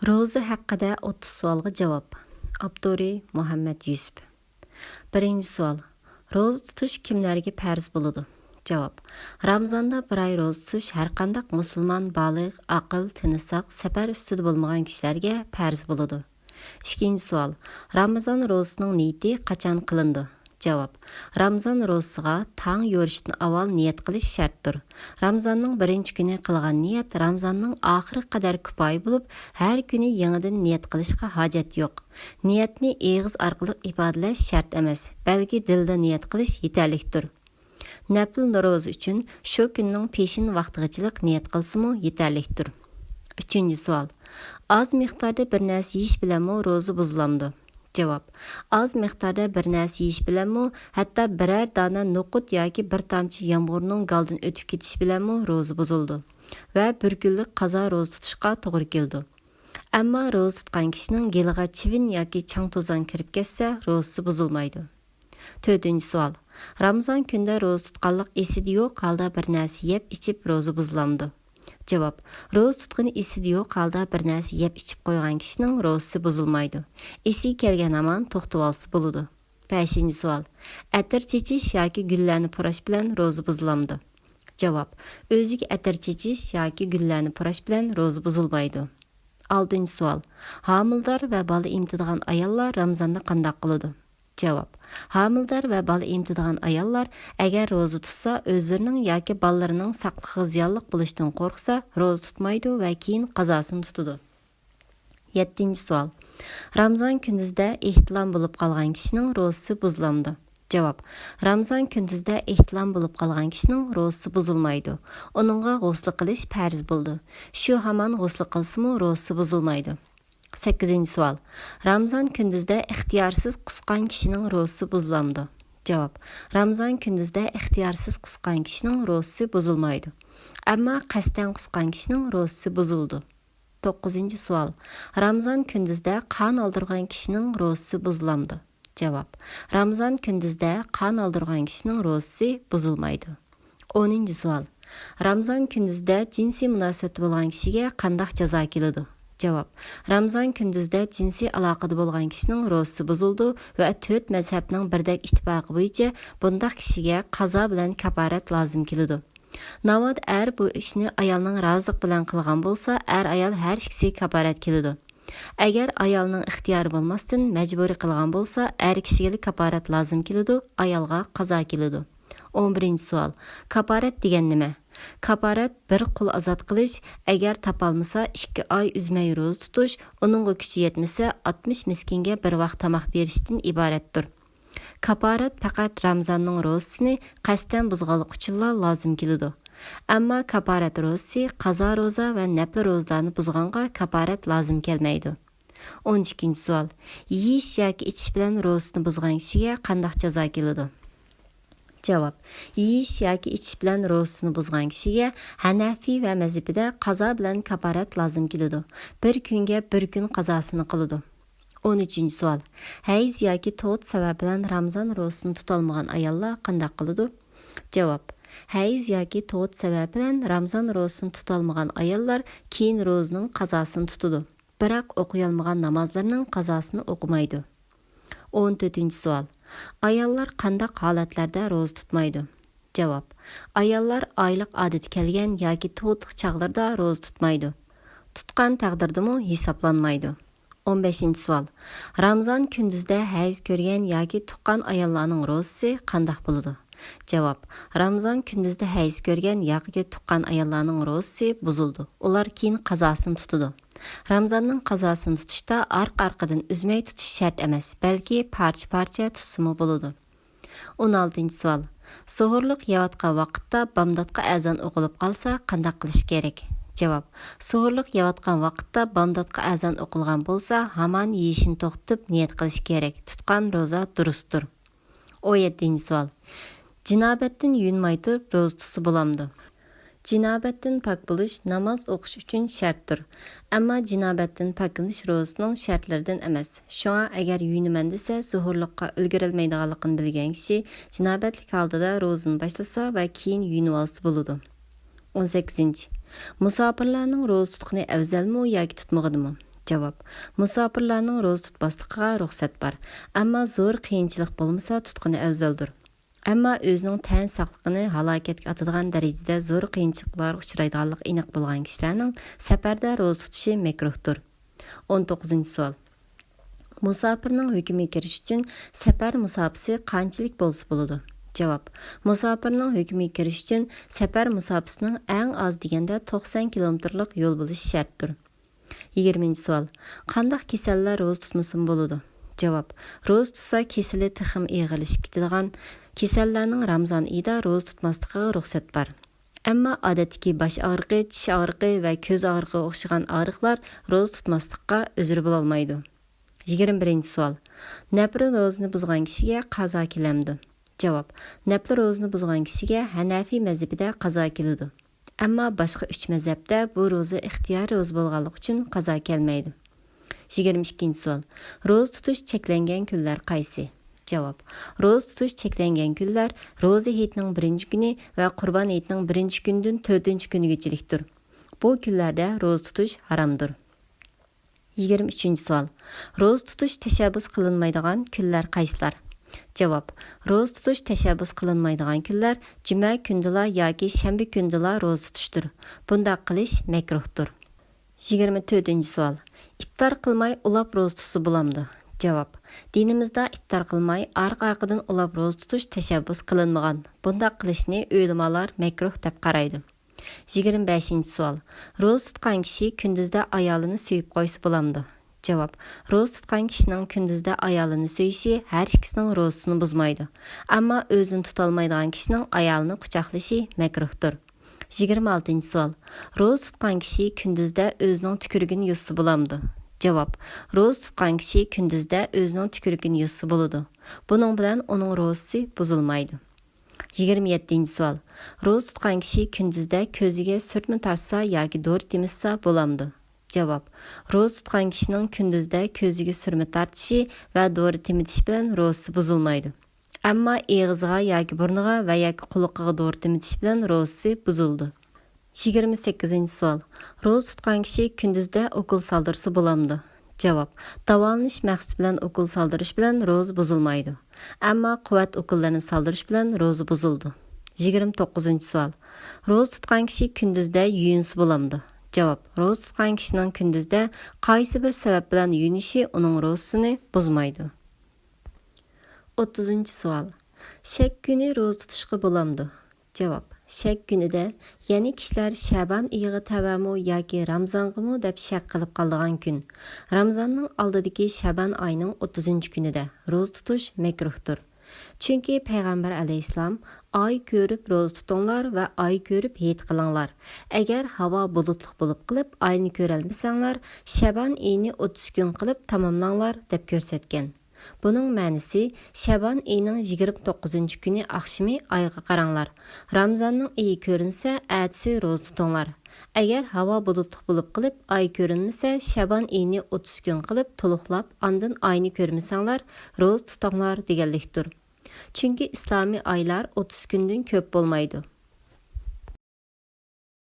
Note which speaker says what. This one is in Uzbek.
Speaker 1: Roza haqida 30 savolga javob. Abduri Muhammad Yusuf. Birinchi savol. Roza tutish kimlarga farz bo'ladi? Javob. Ramazonda bir oy roza tutish har qanday musulmon baliq, aql, tinisoq, safar ustida bo'lmagan kishilarga farz bo'ladi. Ikkinchi savol. Ramazon rozasining niyati qachon qilindi? Javob. Ramazon rozasiga tong yorishdan avval niyat qilish shartdir. Ramazonning birinchi kuni qilgan niyat Ramazonning oxiri qadar kifoya bo'lib, har kuni yangidan niyat qilishga hojat yo'q. Niyatni og'iz orqali ifodalash shart emas, balki dilda niyat qilish yetarlidir. Nafl roza uchun shu kunning peshin vaqtigacha niyat qilsa-mu yetarlidir. Uchinchi savol. Az miqdorda bir narsa yeyish bilanmi roza buzilamdi? Javob. Az miqdorda bir narsa yeyish bilanmi, hatto biror dona no'qut yoki bir tomchi yomg'irning galdan o'tib ketishi bilanmi roza buzildi va bir kunlik qazo roza tutishga to'g'ri keldi. Ammo roza tutgan kishining geliga chivin yoki chang to'zon kirib ketsa, rozasi buzilmaydi. To'rtinchi savol. Ramazon kunida roza tutganlik esida yo'q holda bir narsa yeb ichib roza buzilamdi? Javob. Roza tutqani esida yo'q holda bir narsa yeb ichib qo'ygan kishining rozasi buzilmaydi. Esi kelgan hamon to'xtab olsa bo'ladi. 5-savol. Atir chechish yoki gullarni purash bilan roza buzilamdi? Javob. O'ziga atir chechish yoki gullarni purash bilan roza buzilmaydi. 6-savol. Homildor va bola emtadigan ayollar Ramazonda qanday qiladi? Javob. Homildor va bola emtadigan ayollar agar roza tutsa, o'zlarining yoki bolalarining saqligiga ziyonli bo'lishidan qo'rqsa, roza tutmaydi va keyin qazosini tutadi. 7-savol. Ramazon kunduzida ehtilom bo'lib qolgan kishining rozasi buzilamdi? Javob. Ramazon kunduzida ehtilom bo'lib qolgan kishining rozasi buzilmaydi. Uningga g'usl qilish farz bo'ldi. Shu hamon g'usl qilsa-mu rozasi buzilmaydi. 8-savol. Ramazon kunduzida ixtiyorsiz qusgan kishining rozasi buzilamdi? Javob. Ramazon kunduzida ixtiyorsiz qusgan kishining rozasi buzilmaydi. Ammo qasddan qusgan kishining rozasi buzildi. 9-savol. Ramazon kunduzida qon oldirgan kishining rozasi buzilamdi? Javob. Ramazon kunduzida qon oldirgan kishining rozasi buzilmaydi. 10-savol. Ramazon kunduzida jinsiy munosabat bo'lgan kishiga qanday jazo keladi? Javob. Ramazon kunduzida jinsiy aloqada bo'lgan kishining rozasi buzildi va 4 mazhabning birdek ittifoqi bo'yicha bunday kishiga qazo bilan kafarat lozim keladi. Navod bu ishni ayolning rozilik bilan qilgan bo'lsa, ayol har ikkisi kafarat keladi. Agar ayolning ixtiyori bo'lmasdan majburiy qilgan bo'lsa, kishiga kafarat lozim keladi, ayolga qazo keladi. 11-savol. Kafarat degan nima? Kafarat bir qul azod qilish, agar topolmasa 2 oy uzmay roza tutish, uningga kuchi yetmasa 60 miskinga bir vaqt tomoq berishdan iboratdir. Kafarat faqat Ramazonning rozasini qasddan buzganlik uchun lozim keladi. Ammo kafarat rozasi qazo roza va nafl rozalarni buzganga kafarat lozim kelmaydi. 12-savol. Yeyish yoki ichish bilan rozasini buzgan kishiga qanday jazo keladi? Javob. Yeyish yoki ichish bilan rozasini buzgan kishiga Hanafi va mazhabida qazo bilan kafarat lozim keladi. Bir kunga bir kun qazosini qiladi. 13-savol. Hayz yoki tug'ut sababi bilan Ramazon rozasini tutolmagan ayollar qanday qiladi? Javob. Hayz yoki tug'ut sababi bilan Ramazon rozasini tutolmagan ayollar keyin rozaning qazosini tutadi. Biroq o'qiy olmagan namozlarning qazosini o'qimaydi. 14-savol. Ayollar qanday holatlarda roza tutmaydi? Javob. Ayollar oylik odat kelgan yoki tug'ut chog'larda roza tutmaydi. Tutgan taqdirdami hisoblanmaydi. 15-savol. Ramazon kunduzida hayz ko'rgan yoki tuqqan ayollarning rozasi qanday bo'ladi? Javob. Ramazon kunduzida hayz ko'rgan yoki tuqqan ayollarning rozasi buzildi. Ular keyin qazosini tutadi. Ramazonning qazosini tutishda arqa-arqadan uzmay tutish shart emas, balki parcha-parcha tutsimi bo'ladi. 16-savol. Suhurlik yeyotgan vaqtda bomdodga azon o'qilib qolsa, qanday qilish kerak? Javob. Suhurlik yeyotgan vaqtda bomdodga azon o'qilgan bo'lsa, hamon yeyishni to'xtatib niyat qilish kerak. Tutgan roza durustdir. 17-savol. Jinobatdan yuyinmay turib roza tutsa bo'lamdi? Jinobatdan pok bo'lish namoz o'qish uchun shartdir. Ammo jinobatdan poklanish rozasining shartlaridan emas. Shunga agar yuyinaman desa, zuhurlikqa ulgurolmaydiganligini bilgan kishi jinobatlik holatida rozani boshlasa va keyin yuyinib olsa bo'ladi. 18. Musofirlarning roza tutqani afzalmi yoki tutmag'idimi? Javob: Musofirlarning roza tutmasligiga ruxsat bor, ammo zo'r qiyinchilik bo'lmasa tutquni afzaldir. Ammo o'zining tan saqligini halokatga atadigan darajada zo'r qiyinchiliklarga uchraydiganligi aniq bo'lgan kishilarning safarda roza tutishi makruhdir. 19-savol. Musofirning hukmiga kirish uchun safar musofasi qanchalik bo'lsa bo'ladi? Javob: Musofirning hukmiga kirish uchun safar musofasining eng oz deganda 90 kilometrlik yo'l bo'lishi shartdir. 20-savol. Qanday kasallar roza tutmasin bo'ladi? Javob: Roza tutsa kesili tixim ig'irlashib ketadigan kasallarning Ramazon oyida roza tutmasligiga ruxsat bor. Ammo odatdagi bosh og'rig'i, tish og'rig'i va ko'z og'rig'iga o'xshagan og'riqlar roza tutmaslikka uzr bo'la olmaydi. 21-savol. Nafl rozani buzgan kishiga qazo kelamdi? Javob: Nafl rozani buzgan kishiga Hanafi mazhabida qazo keladi. Ammo boshqa 3 mazhabda bu roza ixtiyoriy roza bo'lganligi uchun qazo kelmaydi. 22-savol. Roza tutish cheklangan kunlar qaysi? Javob: Roza tutish cheklangan kunlar roza hayitining 1-kuni va Qurbon hayitining 1-kunidan 4-kunigachalikdir. Bu kunlarda roza tutish haromdir. 23-savol. Roza tutish tashabbus qilinmaydigan kunlar qaysilar? Javob: Roza tutish tashabbus qilinmaydigan kunlar juma kundala yoki shanba kundala roza tutishdir. Bundaq qilish makruhdir. 24-savol. İftar qilmay ulab roza tutsa bo'lamdi? Javob: Dinimizda iftar qilmay arqa-arqadan ulab roza tutish tashabbus qilinmagan. Bundaq qilishni o'lamalar makruh deb qaraydi. 25-savol. Roza tutgan kishi kunduzda ayolini suyib qo'ysa bo'lamdi? Javob: Roza tutgan kishining kunduzda ayolini suyishi har ikkisining rozasini buzmaydi. Ammo o'zini tutolmaydigan kishining ayolini quchoqlashi makruhdir. 26-savol. Roza tutgan kishi kunduzda o'zining tukurugini yutsa bo'lamdi? Javob: Roza tutgan kishi kunduzda o'zining tukurugini yutsa bo'ladi. Buning bilan uning rozasi buzilmaydi. 27-savol. Roza tutgan kishi kunduzda ko'ziga surtma tartsa yoki dori temizsa bo'lamdi? Javob: Roza tutgan kishining kunduzda ko'ziga surma tartishi va dori temitish bilan rozasi buzilmaydi. Ammo og'ziga yoki burniga va yoki quloqiga dori temitish bilan rozasi buzildi. 28-savol. Roza tutgan kishi kunduzda ukol soldirsa bo'lamdi? Javob: Davolanish maqsadi bilan ukol soldirish bilan roza buzilmaydi. Ammo quvvat ukollarini soldirish bilan roza buzildi. 29-savol. Roza tutgan kishi kunduzda yuyinsa bo'lamdi? Javob: Roza tutgan kishining kunduzda qaysi bir sabab bilan yuyinishi uning rozasini buzmaydi. 30-savol. Shak kuni roza tutishga bo'lamdi? Javob: Shak kunida, ya'ni kishilar Shaban oyiga tavamu yoki Ramazong'imi deb shak qilib qolgan kun. Ramazonning oldidagi Shaban oyining 30-kunida roza tutish makruhdir. Chunki payg'ambar alayhissalom oy ko'rib roza tutinglar va oy ko'rib hayit qilinglar. Agar havo bulutli bo'lib qilib oyni ko'ra olmasanglar, Shaban oyini 30 kun qilib tamomlanglar deb ko'rsatgan. Buning ma'nosi Shaban oyining 29-kuni oqshimi oyga qaranglar. Ramazonning oyi ko'rinsa, atsi roza tutinglar. Agar havo bulutli bo'lib qilib oy ko'rinmasa, Shaban oyini 30 kun qilib to'liqlab, ondan oyni ko'rmasanglar, roza tutinglar deganlikdir. Chunki islomiy oylar 30 kundan ko'p bo'lmaydi.